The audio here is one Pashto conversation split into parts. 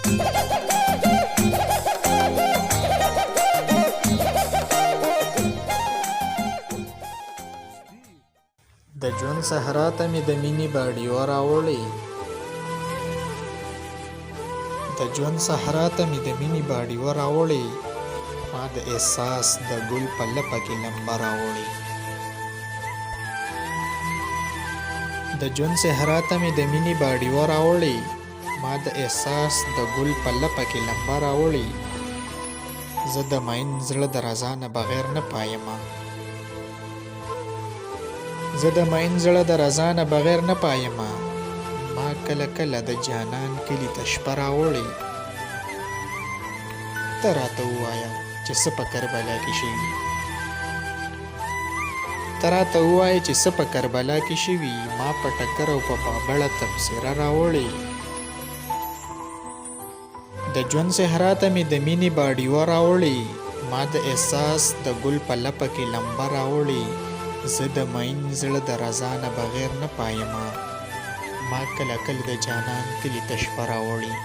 د ژوند صحرا ته مې د مینې باډیوه راوړې. د ژوند صحرا ته مې د مینې باډیوه راوړې. ما د احساس د ګل په لپه کې لمبه راوړې. د ژوند صحرا ته مې د مینې باډیوه راوړې. ما د احساس د ګل په لپه کې لمبه راوړې. زه د مین زړه د رضا نه بغیر نه پایمه. زه د مین زړه د رضا نه بغیر نه پایمه. ما کله کله د جانان کلي ته شپه راوړې. ته راته ووایه چې څه په کربلا کې شوي. ته راته ووایه چې څه په کربلا کې شوي. ما په ټکر او په بابړه تبصره راوړې. د ژوند صحرا ته مې د مینې باډیوه راوړې. ما د احساس د ګل په لپه کې لمبه راوړې. زه د مین زړه د رضا نه بغیر نه پایمه. ما کله کله د جانان کلي ته شپه راوړې.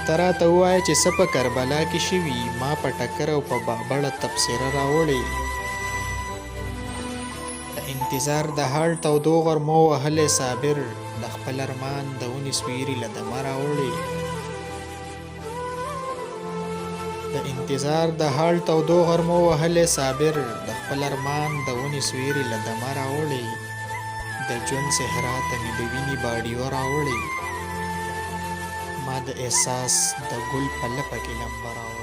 ته راته ووایه چې څه په کربلا کې شوي. ما په ټکر او په بابړه تبصره راوړې. د انتظار د حال تودو غرمو وهلی صابر. د خپل ارمان د ونې سیوري له دمه راوړې. د انتظار د حال تودو غرمو وهلی صابر. د خپل ارمان د ونې سیوري له دمه راوړې. د ژوند صحرا ته مې د وینې باډیوه راوړې. ما د احساس د ګل په لپه کې لمبه راوړې.